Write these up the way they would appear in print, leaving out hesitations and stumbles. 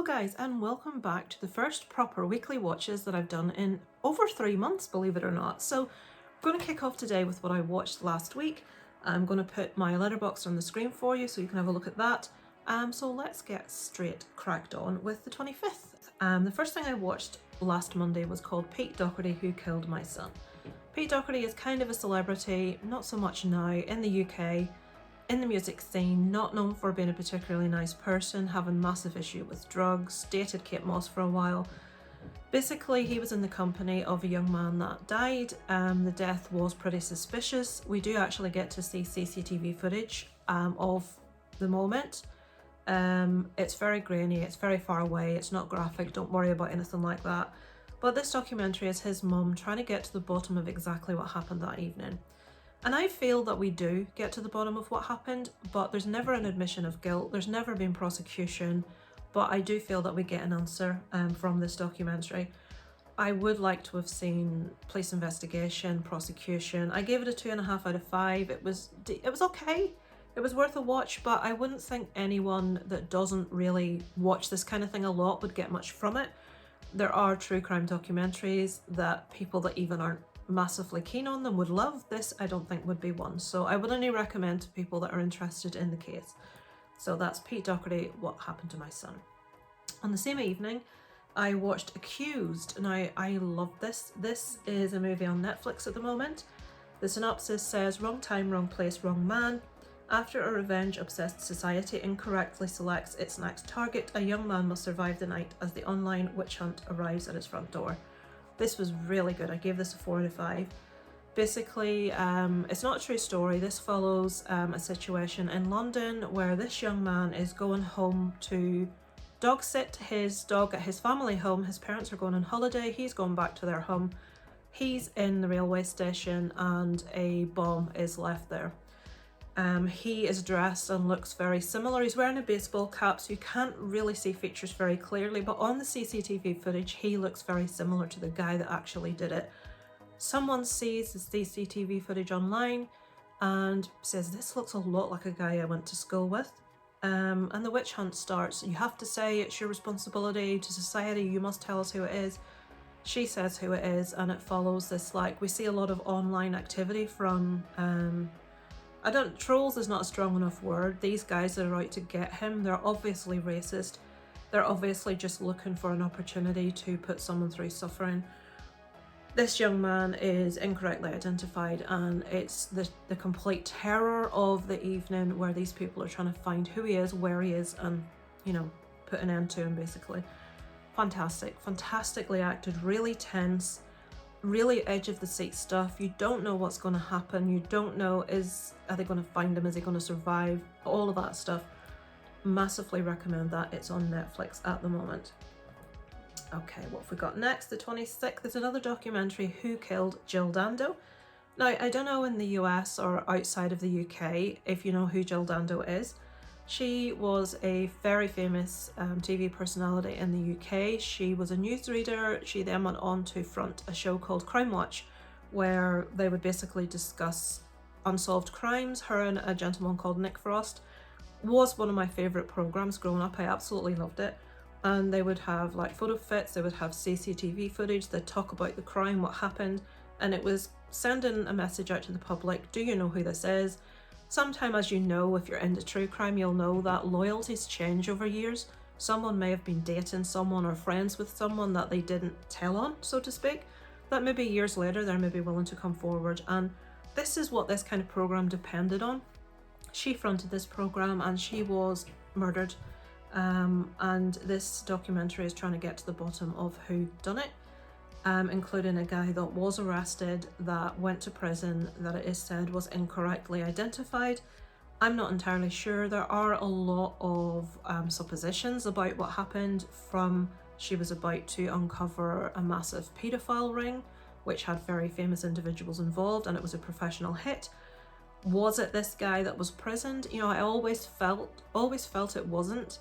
guys, and welcome back to the first proper weekly watches that I've done in over 3 months, believe it or not. So I'm going to kick off today with what I watched last week. I'm going to put my Letterboxd on the screen for you so you can have a look at that. So let's get straight cracked on with the 25th. The first thing I watched last Monday was called Pete Dockery, Who Killed My Son. Pete Dockery is kind of a celebrity, not so much now, in the UK. In the music scene, not known for being a particularly nice person, having massive issue with drugs, dated Kate Moss for a while. Basically, he was in the company of a young man that died. The death was pretty suspicious. We do actually get to see CCTV footage of the moment. It's very grainy, it's very far away, it's not graphic, don't worry about anything like that. But this documentary is his mum trying to get to the bottom of exactly what happened that evening. And I feel that we do get to the bottom of what happened, but there's never an admission of guilt, there's never been prosecution, but I do feel that we get an answer from this documentary. I would like to have seen police investigation, prosecution. I gave it a 2.5 out of 5. It was okay. It was worth a watch, but I wouldn't think anyone that doesn't really watch this kind of thing a lot would get much from it. There are true crime documentaries that people that even aren't massively keen on them would love. This I don't think would be one, so I would only recommend to people that are interested in the case. So that's Pete Dockery, What Happened to My Son. On the same evening I watched Accused. Now I love this. This is a movie on Netflix at the moment. The synopsis says, wrong time, wrong place, wrong man. After a revenge-obsessed society incorrectly selects its next target, a young man must survive the night as the online witch hunt arrives at his front door. This was really good. I gave this a 4 out of 5. Basically, it's not a true story. This follows a situation in London where this young man is going home to dog sit his dog at his family home. His parents are going on holiday. He's going back to their home. He's in the railway station and a bomb is left there. He is dressed and looks very similar. He's wearing a baseball cap, so you can't really see features very clearly, but on the CCTV footage, he looks very similar to the guy that actually did it. Someone sees the CCTV footage online and says, this looks a lot like a guy I went to school with. And the witch hunt starts. You have to say it's your responsibility to society, you must tell us who it is. She says who it is, and it follows this, like, we see a lot of online activity from trolls is not a strong enough word. These guys that are out to get him, they're obviously racist. They're obviously just looking for an opportunity to put someone through suffering. This young man is incorrectly identified, and it's the complete terror of the evening where these people are trying to find who he is, where he is, and, you know, put an end to him, basically. Fantastic. Fantastically acted, really tense. Really edge of the seat stuff. You don't know what's going to happen. You don't know, are they going to find him? Is he going to survive? All of that stuff. Massively recommend that. It's on Netflix at the moment. Okay, what have we got next? The 26th, there's another documentary, Who Killed Jill Dando? Now, I don't know in the US or outside of the UK if you know who Jill Dando is. She was a very famous TV personality in the UK. She was a newsreader. She then went on to front a show called Crime Watch, where they would basically discuss unsolved crimes. Her and a gentleman called Nick Frost was one of my favourite programmes growing up. I absolutely loved it. And they would have like photo fits, they would have CCTV footage, they'd talk about the crime, what happened, and it was sending a message out to the public. Do you know who this is? Sometime, as you know, if you're into true crime, you'll know that loyalties change over years. Someone may have been dating someone or friends with someone that they didn't tell on, so to speak, that maybe years later they're maybe willing to come forward. And this is what this kind of program depended on. She fronted this program and she was murdered. And this documentary is trying to get to the bottom of who done it. Including a guy that was arrested, that went to prison, that it is said was incorrectly identified. I'm not entirely sure. There are a lot of suppositions about what happened, from she was about to uncover a massive paedophile ring, which had very famous individuals involved, and it was a professional hit. Was it this guy that was prisoned? You know, I always felt it wasn't.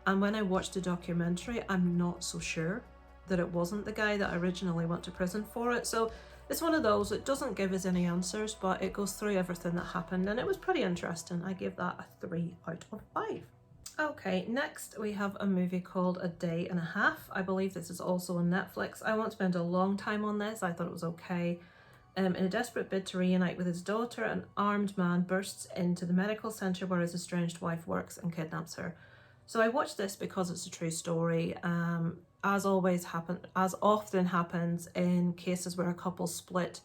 And when I watched the documentary, I'm not so sure that it wasn't the guy that originally went to prison for it. So it's one of those, it doesn't give us any answers, but it goes through everything that happened, and it was pretty interesting. I gave that a 3 out of 5. Okay, next we have a movie called A Day and a Half. I believe this is also on Netflix. I won't spend a long time on this. I thought it was okay. In a desperate bid to reunite with his daughter, an armed man bursts into the medical centre where his estranged wife works and kidnaps her. So I watched this because it's a true story. As often happens in cases where a couple split,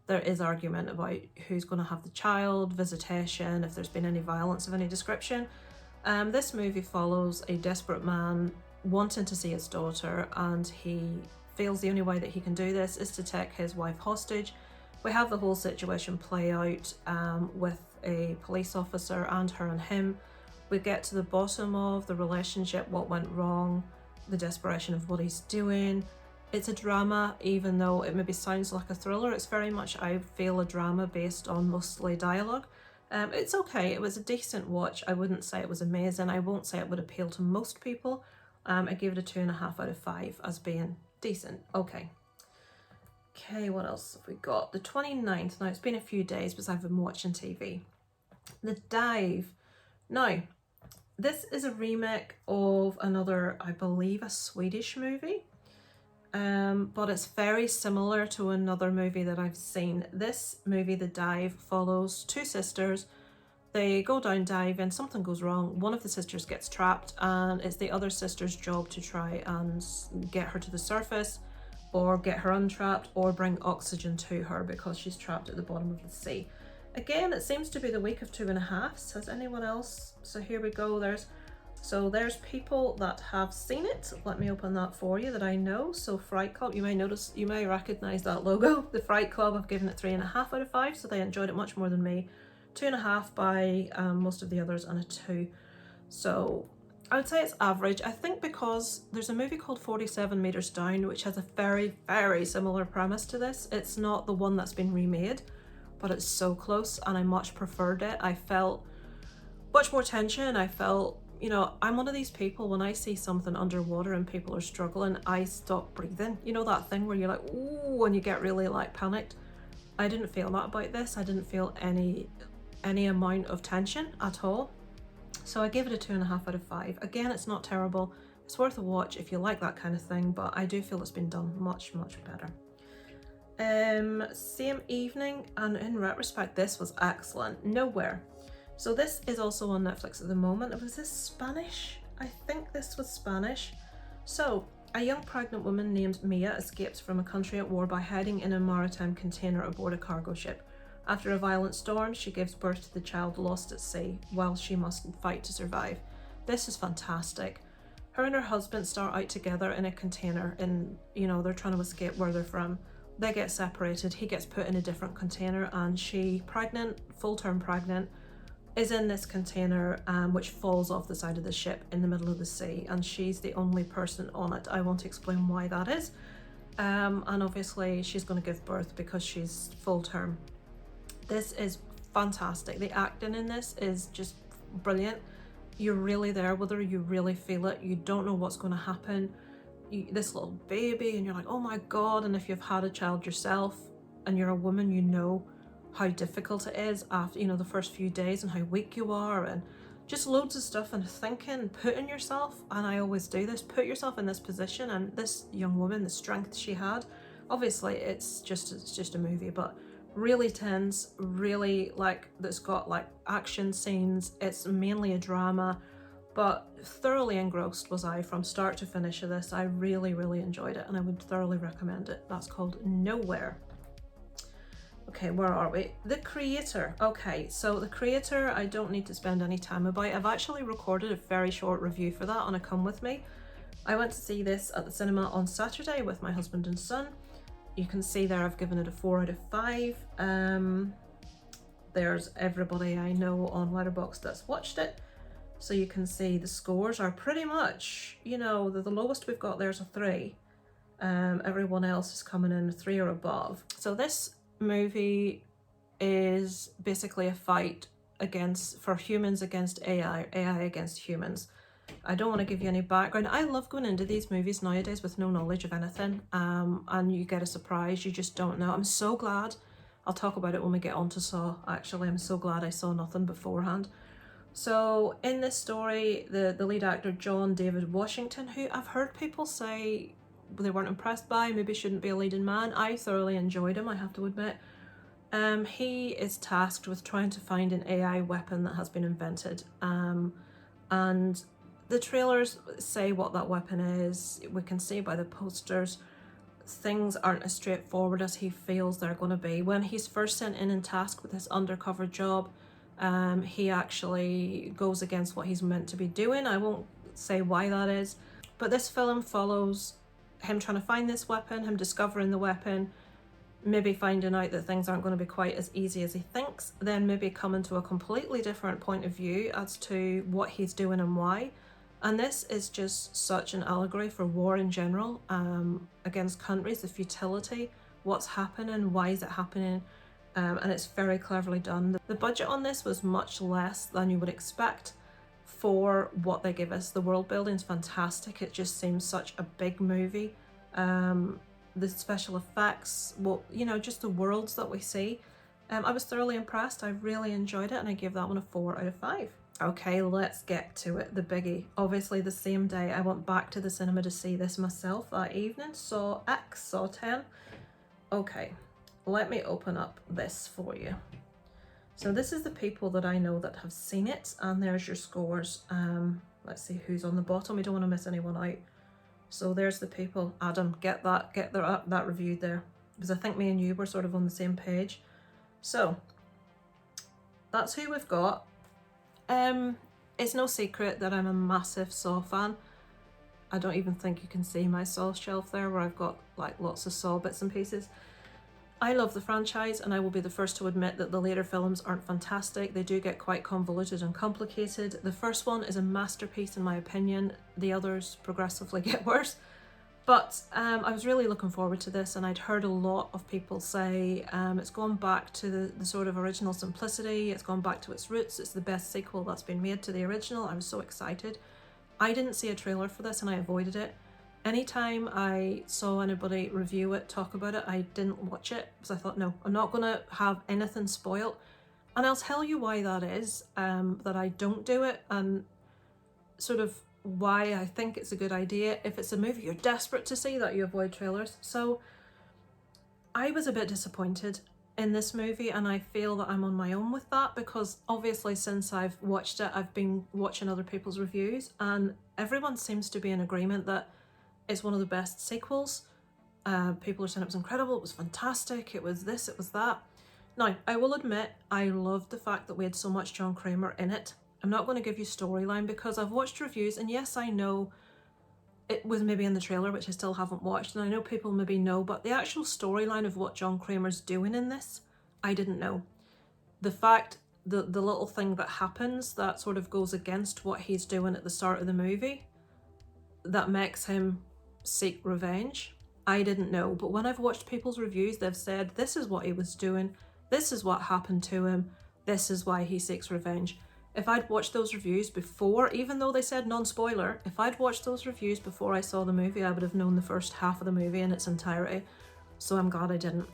there is argument about who's going to have the child, visitation, if there's been any violence of any description. This movie follows a desperate man wanting to see his daughter, and he feels the only way that he can do this is to take his wife hostage. We have the whole situation play out with a police officer and her and him. We get to the bottom of the relationship, what went wrong, the desperation of what he's doing. It's a drama, even though it maybe sounds like a thriller. It's very much, I feel, a drama based on mostly dialogue. It's okay. It was a decent watch. I wouldn't say it was amazing. I won't say it would appeal to most people. I gave it a 2.5 out of 5 as being decent. Okay. Okay, what else have we got? The 29th. Now, it's been a few days because I've been watching TV. The Dive. Now, this is a remake of another, I believe, a Swedish movie. But it's very similar to another movie that I've seen. This movie, The Dive, follows two sisters. They go down diving, something goes wrong. One of the sisters gets trapped, and it's the other sister's job to try and get her to the surface, or get her untrapped, or bring oxygen to her because she's trapped at the bottom of the sea. Again, it seems to be the week of 2.5. Has anyone else? So here we go. There's people that have seen it. Let me open that for you that I know. So Fright Club, you may recognize that logo. The Fright Club, I've given it 3.5 out of 5, so they enjoyed it much more than me. 2.5 by most of the others, and a 2. So I would say it's average. I think because there's a movie called 47 Meters Down, which has a very, very similar premise to this. It's not the one that's been remade, but it's so close, and I much preferred it. I felt much more tension. I felt, I'm one of these people, when I see something underwater and people are struggling, I stop breathing. You know that thing where you're like, ooh, and you get really panicked? I didn't feel that about this. I didn't feel any amount of tension at all. So I gave it a 2.5 out of 5. Again, it's not terrible. It's worth a watch if you like that kind of thing, but I do feel it's been done much, much better. Same evening, and in retrospect, this was excellent. Nowhere. So this is also on Netflix at the moment. Was this Spanish? I think this was Spanish. So a young pregnant woman named Mia escapes from a country at war by hiding in a maritime container aboard a cargo ship. After a violent storm, she gives birth to the child lost at sea, while she must fight to survive. This is fantastic. Her and her husband start out together in a container, and they're trying to escape where they're from. They get separated. He gets put in a different container, and she, pregnant, full-term pregnant, is in this container, which falls off the side of the ship in the middle of the sea, and she's the only person on it. I won't explain why that is. And obviously she's going to give birth because she's full-term. This is fantastic. The acting in this is just brilliant. You're really there with her. You really feel it. You don't know what's going to happen. This little baby, and you're like, oh my God. And if you've had a child yourself and you're a woman, you know how difficult it is after, the first few days, and how weak you are, and just loads of stuff, and thinking, putting yourself, and I always do this, put yourself in this position. And this young woman, the strength she had, obviously it's just a movie, but really tense, really that's got action scenes. It's mainly a drama, but thoroughly engrossed was I from start to finish of this. I really, really enjoyed it, and I would thoroughly recommend it. That's called Nowhere. Okay, where are we? The Creator. Okay, so The Creator, I don't need to spend any time about. I've actually recorded a very short review for that on a Come With Me. I went to see this at the cinema on Saturday with my husband and son. You can see there I've given it a 4 out of 5. There's everybody I know on Letterboxd that's watched it. So you can see the scores are pretty much, the lowest we've got there's a 3. Everyone else is coming in a 3 or above. So this movie is basically a fight for humans against AI against humans. I don't want to give you any background. I love going into these movies nowadays with no knowledge of anything, and you get a surprise. You just don't know. I'm so glad. I'll talk about it when we get on to Saw, actually. I'm so glad I saw nothing beforehand. So in this story, the lead actor, John David Washington, who I've heard people say they weren't impressed by, maybe shouldn't be a leading man. I thoroughly enjoyed him, I have to admit. He is tasked with trying to find an AI weapon that has been invented. And the trailers say what that weapon is. We can see by the posters things aren't as straightforward as he feels they're going to be. When he's first sent in and tasked with this undercover job, he actually goes against what he's meant to be doing. I won't say why that is, but this film follows him trying to find this weapon, him discovering the weapon, maybe finding out that things aren't going to be quite as easy as he thinks, then maybe coming to a completely different point of view as to what he's doing and why. And this is just such an allegory for war in general, against countries, the futility, what's happening, why is it happening, and it's very cleverly done. The budget on this was much less than you would expect for what they give us. The world building's fantastic. It just seems such a big movie. The special effects, well, you know, just the worlds that we see. I was thoroughly impressed. I really enjoyed it, and I gave that one a 4 out of 5. Okay, let's get to it. The biggie. Obviously, the same day I went back to the cinema to see this myself that evening. Saw X, saw 10. Okay, let me open up this for you. So this is the people that I know that have seen it, and there's your scores. Let's see who's on the bottom. We don't want to miss anyone out. So there's the people. Adam, get that reviewed there, because I think me and you were sort of on the same page. So that's who we've got. It's no secret that I'm a massive Saw fan. I don't even think you can see my Saw shelf there, where I've got like lots of Saw bits and pieces. I love the franchise, and I will be the first to admit that the later films aren't fantastic. They do get quite convoluted and complicated. The first one is a masterpiece in my opinion. The others progressively get worse. But I was really looking forward to this, and I'd heard a lot of people say it's gone back to the sort of original simplicity, it's gone back to its roots, it's the best sequel that's been made to the original. I was so excited. I didn't see a trailer for this, and I avoided it. Anytime I saw anybody review it, talk about it, I didn't watch it, because I thought, no, I'm not going to have anything spoiled. And I'll tell you why that is, that I don't do it, and sort of why I think it's a good idea if it's a movie you're desperate to see, that you avoid trailers. So I was a bit disappointed in this movie, and I feel that I'm on my own with that, because obviously since I've watched it, I've been watching other people's reviews, and everyone seems to be in agreement that it's one of the best sequels. People are saying it was incredible, it was fantastic, it was this, it was that. Now, I will admit, I loved the fact that we had so much John Kramer in it. I'm not going to give you storyline, because I've watched reviews, and yes, I know it was maybe in the trailer, which I still haven't watched, and I know people maybe know, but the actual storyline of what John Kramer's doing in this, I didn't know. The fact, the little thing that happens that sort of goes against what he's doing at the start of the movie, that makes him seek revenge, I didn't know. But when I've watched people's reviews, they've said this is what he was doing, this is what happened to him, this is why he seeks revenge. If I'd watched those reviews before, even though they said non-spoiler, if I'd watched those reviews before I saw the movie, I would have known the first half of the movie in its entirety. So I'm glad I didn't.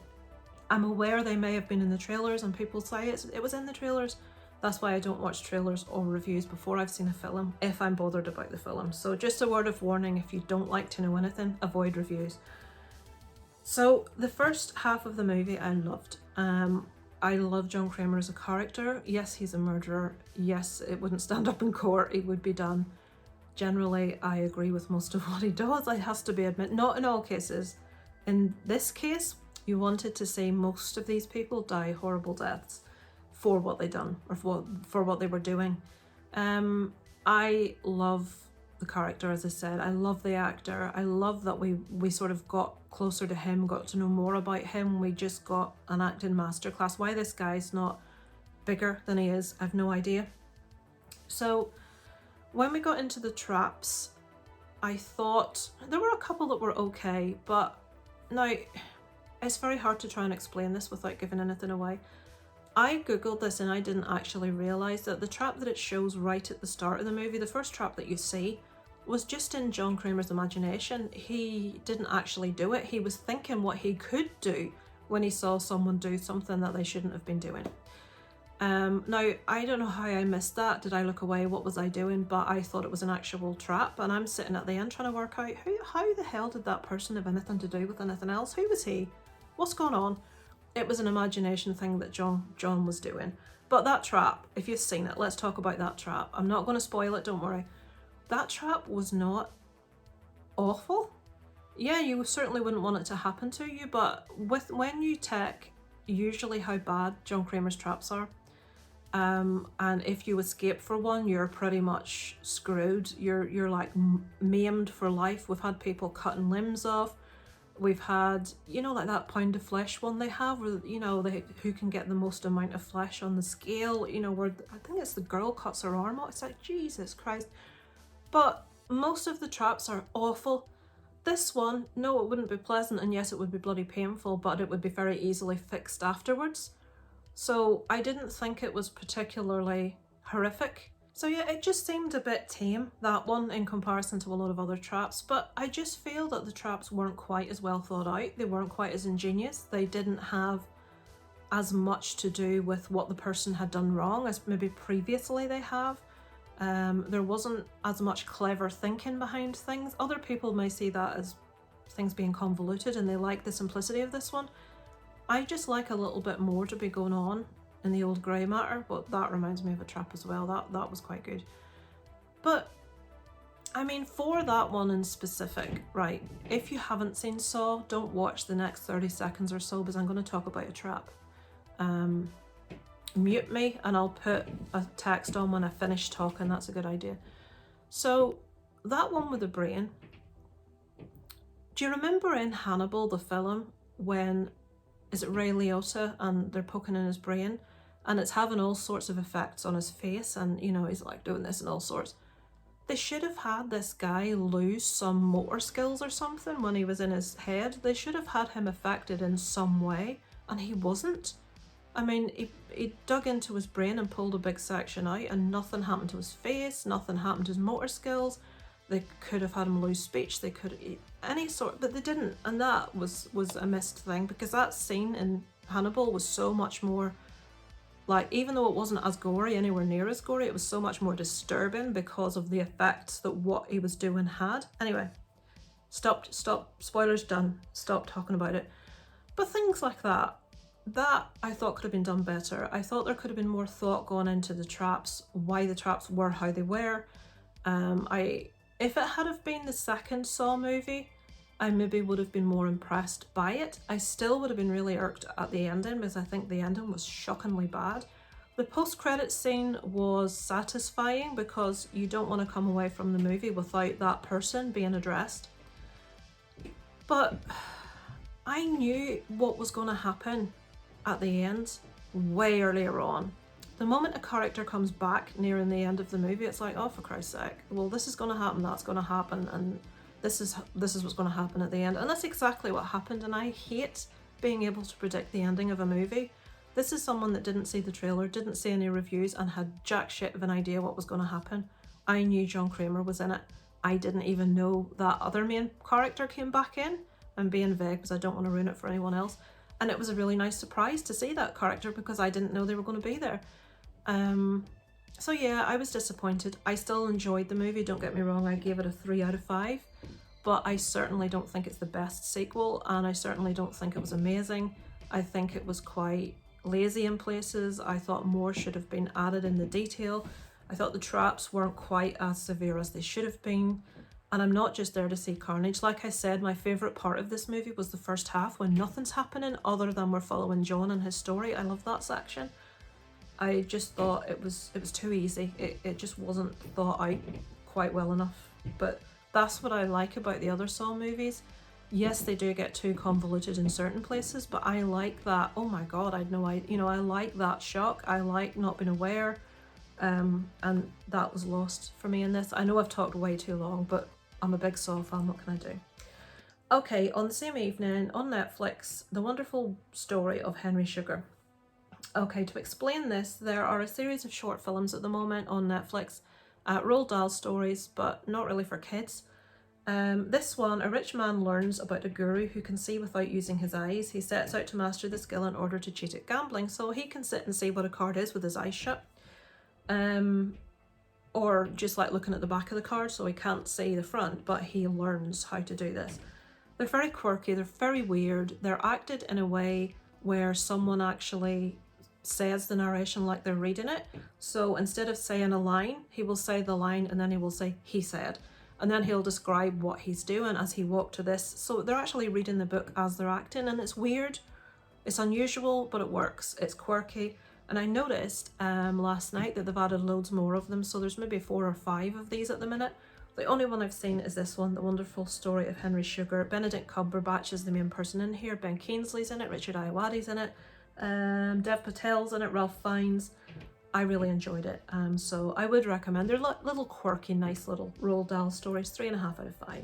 I'm aware they may have been in the trailers, and people say it was in the trailers. That's why I don't watch trailers or reviews before I've seen a film, if I'm bothered about the film. So just a word of warning, if you don't like to know anything, avoid reviews. So the first half of the movie I loved. I love John Kramer as a character. Yes, he's a murderer. Yes, it wouldn't stand up in court. He would be done. Generally, I agree with most of what he does. It has to be admitted. Not in all cases. In this case, you wanted to see most of these people die horrible deaths for what they done, or for what they were doing. I love the character, as I said. I love the actor. I love that we sort of got closer to him, got to know more about him. We just got an acting masterclass. Why this guy's not bigger than he is, I've no idea. So when we got into the traps, I thought there were a couple that were okay, but now it's very hard to try and explain this without giving anything away. I googled this, and I didn't actually realise that the trap that it shows right at the start of the movie, the first trap that you see, was just in John Kramer's imagination. He didn't actually do it. He was thinking what he could do when he saw someone do something that they shouldn't have been doing. Now, I don't know how I missed that. Did I look away? What was I doing? But I thought it was an actual trap, and I'm sitting at the end trying to work out how the hell did that person have anything to do with anything else? Who was he? What's going on? It was an imagination thing that John was doing. But that trap, if you've seen it, let's talk about that trap. I'm not going to spoil it, don't worry. That trap was not awful. Yeah, you certainly wouldn't want it to happen to you, but when you take usually how bad John Kramer's traps are, and if you escape for one, you're pretty much screwed. You're like maimed for life. We've had people cutting limbs off. We've had, you know, like that pound of flesh one they have, where, you know, who can get the most amount of flesh on the scale, you know, where I think it's the girl cuts her arm off. It's like, Jesus Christ. But most of the traps are awful. This one, no, it wouldn't be pleasant, and yes, it would be bloody painful, but it would be very easily fixed afterwards. So I didn't think it was particularly horrific. So yeah, it just seemed a bit tame, that one, in comparison to a lot of other traps, but I just feel that the traps weren't quite as well thought out, they weren't quite as ingenious, they didn't have as much to do with what the person had done wrong as maybe previously they have. There wasn't as much clever thinking behind things. Other people may see that as things being convoluted and they like the simplicity of this one. I just like a little bit more to be going on in the old grey matter, but that reminds me of a trap as well. That was quite good. But I mean, for that one in specific, right, if you haven't seen Saw, don't watch the next 30 seconds or so, because I'm going to talk about a trap. Mute me and I'll put a text on when I finish talking. That's a good idea. So that one with the brain, do you remember in Hannibal the film when, is it Ray Liotta, and they're poking in his brain and it's having all sorts of effects on his face, and you know, he's like doing this and all sorts. They should have had this guy lose some motor skills or something when he was in his head. They should have had him affected in some way, and he wasn't. I mean, he dug into his brain and pulled a big section out, and nothing happened to his face, nothing happened to his motor skills. They could have had him lose speech, they could have any sort, but they didn't, and that was a missed thing, because that scene in Hannibal was so much more, like, even though it wasn't as gory, anywhere near as gory, it was so much more disturbing because of the effects that what he was doing had. Anyway, stop, spoilers done, stop talking about it. But things like that I thought could have been done better. I thought there could have been more thought gone into the traps, why the traps were how they were. If it had have been the second Saw movie, I maybe would have been more impressed by it. I still would have been really irked at the ending, because I think the ending was shockingly bad. The post-credit scene was satisfying because you don't want to come away from the movie without that person being addressed. But I knew what was going to happen at the end way earlier on. The moment a character comes back nearing the end of the movie, it's like, oh, for Christ's sake, well, this is going to happen, that's going to happen, and this is what's going to happen at the end. And that's exactly what happened, and I hate being able to predict the ending of a movie. This is someone that didn't see the trailer, didn't see any reviews, and had jack shit of an idea what was going to happen. I knew John Kramer was in it. I didn't even know that other main character came back in. I'm being vague because I don't want to ruin it for anyone else. And it was a really nice surprise to see that character, because I didn't know they were going to be there. So yeah, I was disappointed. I still enjoyed the movie, don't get me wrong, I gave it a 3 out of 5, but I certainly don't think it's the best sequel, and I certainly don't think it was amazing. I think it was quite lazy in places. I thought more should have been added in the detail. I thought the traps weren't quite as severe as they should have been. And I'm not just there to see carnage. Like I said, my favourite part of this movie was the first half, when nothing's happening other than we're following John and his story. I love that section. I just thought it was too easy. It just wasn't thought out quite well enough. But that's what I like about the other Saw movies. Yes, they do get too convoluted in certain places, but I like that, oh my god, I'd no idea, you know, I like that shock. I like not being aware, and that was lost for me in this. I know I've talked way too long, but I'm a big Saw fan, what can I do? Okay, on the same evening, on Netflix, The Wonderful Story of Henry Sugar. Okay, to explain this, there are a series of short films at the moment on Netflix, Roald Dahl stories, but not really for kids. This one, a rich man learns about a guru who can see without using his eyes. He sets out to master the skill in order to cheat at gambling, so he can sit and see what a card is with his eyes shut. Or just like looking at the back of the card, so he can't see the front, but he learns how to do this. They're very quirky, they're very weird, they're acted in a way where someone actually says the narration like they're reading it. So instead of saying a line, he will say the line and then he will say, he said. And then he'll describe what he's doing as he walked to this. So they're actually reading the book as they're acting, and it's weird. It's unusual, but it works. It's quirky. And I noticed last night that they've added loads more of them. So there's maybe 4 or 5 of these at the minute. The only one I've seen is this one, The Wonderful Story of Henry Sugar. Benedict Cumberbatch is the main person in here. Ben Kingsley's in it. Richard Ayoade's in it. Dev Patel's in it. Ralph Fiennes. I really enjoyed it. So I would recommend. They're little quirky, nice little Roald Dahl stories. 3.5 out of 5. I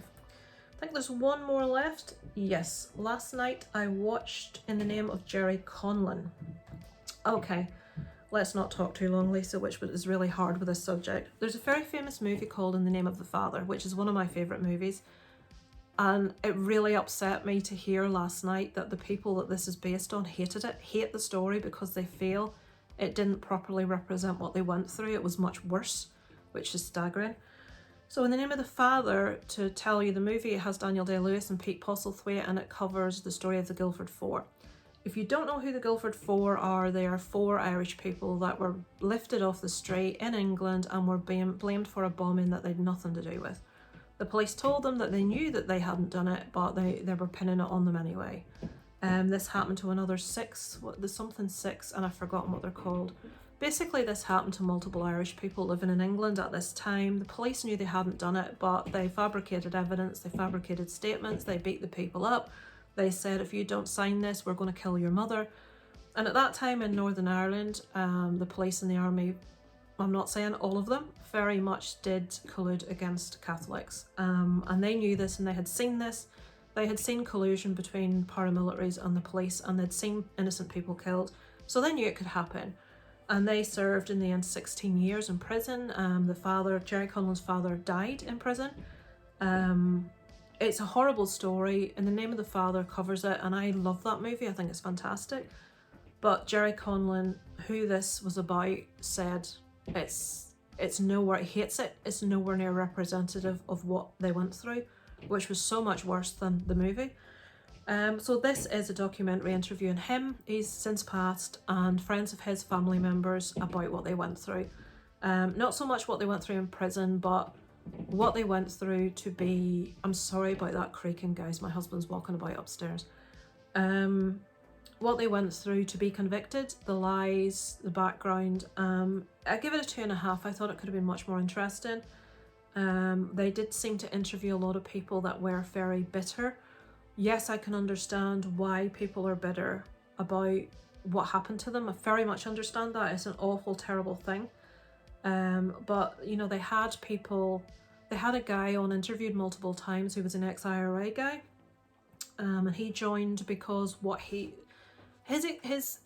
think there's one more left. Yes. Last night I watched In the Name of Jerry Conlon. Okay. Let's not talk too long, Lisa, which is really hard with this subject. There's a very famous movie called In the Name of the Father, which is one of my favourite movies. And it really upset me to hear last night that the people that this is based on hated it, hate the story because they feel it didn't properly represent what they went through. It was much worse, which is staggering. So In the Name of the Father, to tell you the movie, it has Daniel Day-Lewis and Pete Postlethwaite, and it covers the story of the Guildford Four. If you don't know who the Guildford Four are, they are 4 Irish people that were lifted off the street in England and were being blamed for a bombing that they had nothing to do with. The police told them that they knew that they hadn't done it, but they were pinning it on them anyway. This happened to another 6, there's something 6, and I've forgotten what they're called. Basically, this happened to multiple Irish people living in England at this time. The police knew they hadn't done it, but they fabricated evidence, they fabricated statements, they beat the people up. They said, if you don't sign this, we're going to kill your mother. And at that time in Northern Ireland, the police and the army, I'm not saying all of them, very much did collude against Catholics. And they knew this and they had seen this. They had seen collusion between paramilitaries and the police, and they'd seen innocent people killed. So they knew it could happen. And they served in the end 16 years in prison. Jerry Conlon's father died in prison. It's a horrible story. In the Name of the Father covers it, and I love that movie. I think it's fantastic. But Jerry Conlon, who this was about, said it's nowhere, he hates it, it's nowhere near representative of what they went through, which was so much worse than the movie. So this is a documentary interviewing him, he's since passed, and friends of his, family members, about what they went through. Not so much what they went through in prison, but what they went through to be, I'm sorry about that creaking, guys, my husband's walking about upstairs. What they went through to be convicted, the lies, the background. I give it a 2.5. I thought it could have been much more interesting. They did seem to interview a lot of people that were very bitter. Yes, I can understand why people are bitter about what happened to them. I very much understand that. It's an awful, terrible thing. But, you know, they had a guy on interviewed multiple times who was an ex-IRA guy. And he joined because his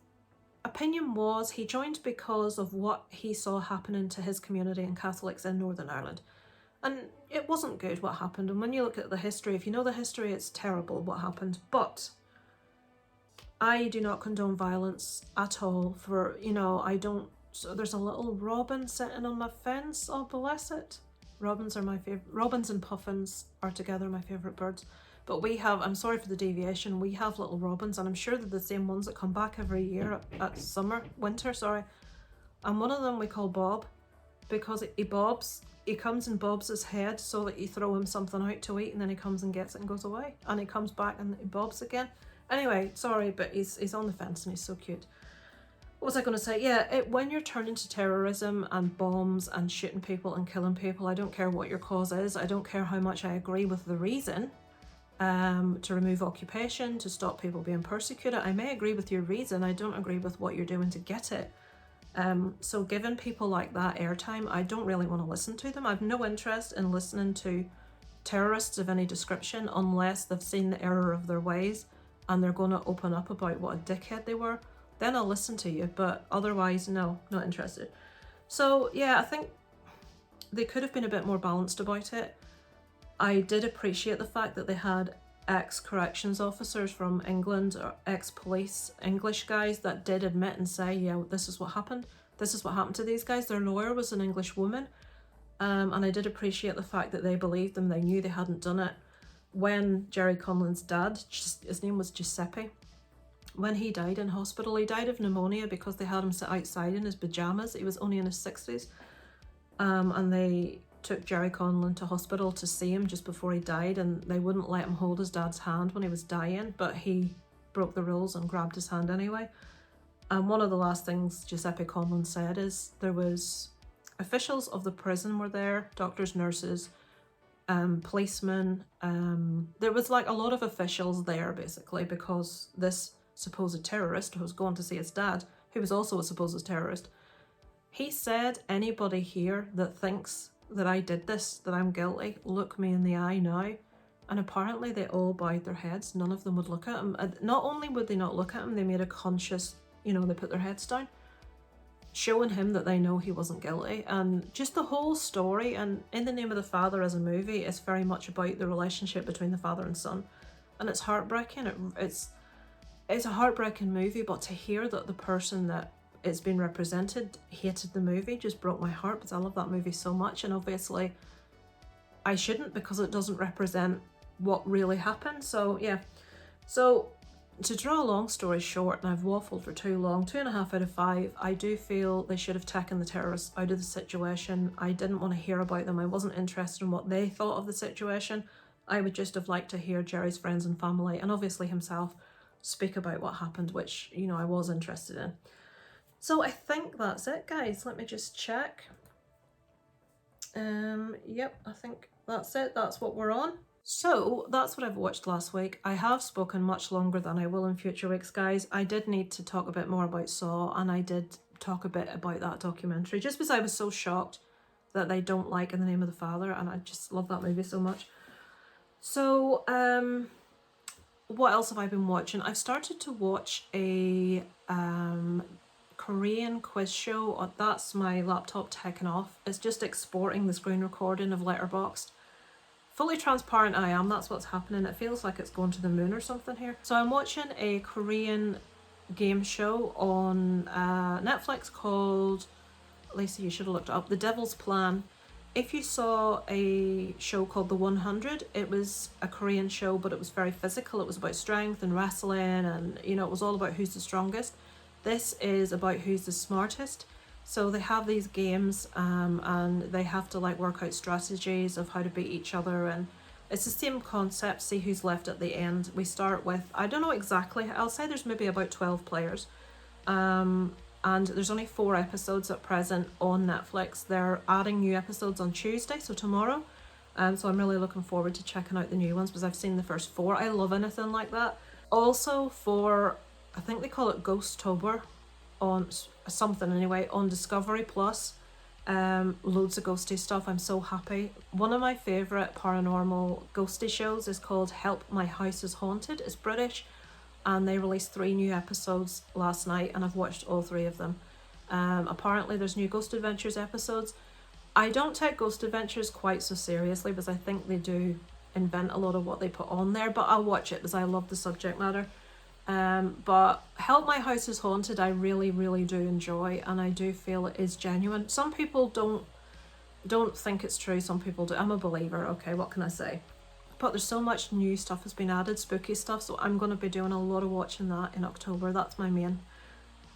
opinion was he joined because of what he saw happening to his community and Catholics in Northern Ireland. And it wasn't good what happened. And when you look at the history, if you know the history, it's terrible what happened. But I do not condone violence at all. So there's a little robin sitting on my fence. Oh, bless it. Robins are my favourite. Robins and puffins are together my favourite birds. But we have, I'm sorry for the deviation, we have little robins, and I'm sure they're the same ones that come back every year at winter. And one of them we call Bob, because he bobs. He comes and bobs his head so that you throw him something out to eat, and then he comes and gets it and goes away. And he comes back and he bobs again. Anyway, sorry, but he's on the fence and he's so cute. What was I going to say? Yeah, when you're turning to terrorism and bombs and shooting people and killing people, I don't care what your cause is. I don't care how much I agree with the reason to remove occupation, to stop people being persecuted. I may agree with your reason. I don't agree with what you're doing to get it. So giving people like that airtime, I don't really want to listen to them. I've no interest in listening to terrorists of any description unless they've seen the error of their ways and they're going to open up about what a dickhead they were. Then I'll listen to you, but otherwise, no, not interested. So yeah, I think they could have been a bit more balanced about it. I did appreciate the fact that they had ex-corrections officers from England, or ex-police English guys that did admit and say, yeah, this is what happened. This is what happened to these guys. Their lawyer was an English woman. And I did appreciate the fact that they believed them. They knew they hadn't done it. When Jerry Conlon's dad, his name was Giuseppe, when he died in hospital, he died of pneumonia because they had him sit outside in his pajamas. He was only in his 60s. And they took Jerry Conlon to hospital to see him just before he died, and they wouldn't let him hold his dad's hand when he was dying, but he broke the rules and grabbed his hand anyway. And one of the last things Giuseppe Conlon said is there was officials of the prison were there, doctors, nurses, policemen. There was like a lot of officials there basically, because this supposed terrorist who was going to see his dad, who was also a supposed terrorist, he said, anybody here that thinks that I did this, that I'm guilty, look me in the eye now. And apparently they all bowed their heads. None of them would look at him. Not only would they not look at him, they made a conscious, they put their heads down, showing him that they know he wasn't guilty. And just the whole story, and In the Name of the Father as a movie, is very much about the relationship between the father and son. And it's heartbreaking. It's a heartbreaking movie, but to hear that the person that it's been represented hated the movie just broke my heart, because I love that movie so much. And obviously I shouldn't, because it doesn't represent what really happened. So yeah, so to draw a long story short, and I've waffled for too long, 2.5 out of 5. I do feel they should have taken the terrorists out of the situation. I didn't want to hear about them. I wasn't interested in what they thought of the situation. I would just have liked to hear Jerry's friends and family, and obviously himself, speak about what happened, which I was interested in. So I think that's it, guys. Let me just check. Yep, I think that's it. That's what we're on. So that's what I've watched last week. I have spoken much longer than I will in future weeks, guys. I did need to talk a bit more about Saw, and I did talk a bit about that documentary, just because I was so shocked that they don't like In the Name of the Father, and I just love that movie so much. So, what else have I been watching? I've started to watch a Korean quiz show. That's my laptop taken off. It's just exporting the screen recording of Letterboxd. Fully transparent I am, that's what's happening. It feels like it's going to the moon or something here. So I'm watching a Korean game show on Netflix called, Lacey, you should have looked it up, The Devil's Plan. If you saw a show called The 100, it was a Korean show, but it was very physical. It was about strength and wrestling, and it was all about who's the strongest. This is about who's the smartest. So they have these games, and they have to work out strategies of how to beat each other, and it's the same concept. See who's left at the end. We start with, I don't know exactly, I'll say there's maybe about 12 players. And there's only 4 episodes at present on Netflix. They're adding new episodes on Tuesday, so tomorrow. So I'm really looking forward to checking out the new ones, because I've seen the first 4. I love anything like that. Also for, I think they call it Ghosttober, on something anyway, on Discovery Plus. Loads of ghosty stuff. I'm so happy. One of my favourite paranormal ghosty shows is called Help My House is Haunted. It's British, and they released 3 new episodes last night, and I've watched all 3 of them. Apparently there's new Ghost Adventures episodes. I don't take Ghost Adventures quite so seriously, because I think they do invent a lot of what they put on there, but I'll watch it because I love the subject matter. But Help My House is Haunted I really, really do enjoy, and I do feel it is genuine. Some people don't think it's true, some people do. I'm a believer, okay, what can I say? But there's so much new stuff has been added, spooky stuff, so I'm going to be doing a lot of watching that in October. That's my main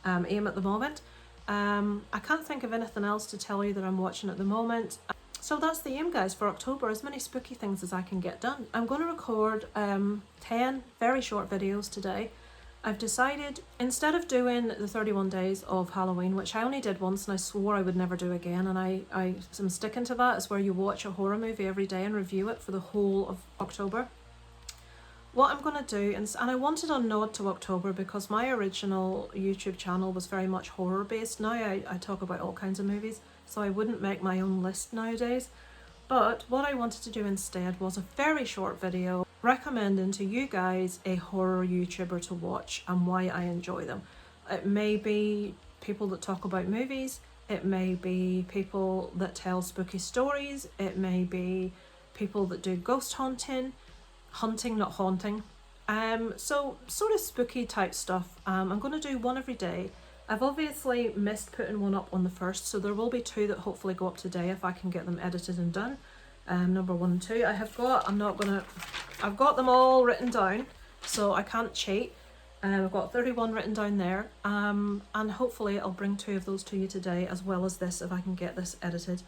aim at the moment. I can't think of anything else to tell you that I'm watching at the moment. So that's the aim, guys, for October, as many spooky things as I can get done. I'm going to record 10 very short videos today. I've decided, instead of doing the 31 days of Halloween, which I only did once and I swore I would never do again, and I am sticking to that, is where you watch a horror movie every day and review it for the whole of October. What I'm going to do, and I wanted a nod to October because my original YouTube channel was very much horror based. Now I talk about all kinds of movies, so I wouldn't make my own list nowadays. But what I wanted to do instead was a very short video recommending to you guys a horror YouTuber to watch and why I enjoy them. It may be people that talk about movies, it may be people that tell spooky stories, it may be people that do ghost hunting, not haunting. So sort of spooky type stuff. I'm going to do one every day. I've obviously missed putting one up on the 1st, so there will be 2 that hopefully go up today if I can get them edited and done. Number 1 and 2. I've got them all written down, so I can't cheat. I've got 31 written down there, and hopefully I'll bring 2 of those to you today, as well as this if I can get this edited.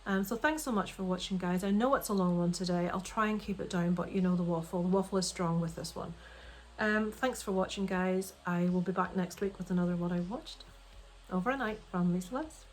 So thanks so much for watching, guys. I know it's a long one today. I'll try and keep it down, but you know the waffle is strong with this one. Thanks for watching, guys. I will be back next week with another What I Watched. Over and out from Lisa Liz.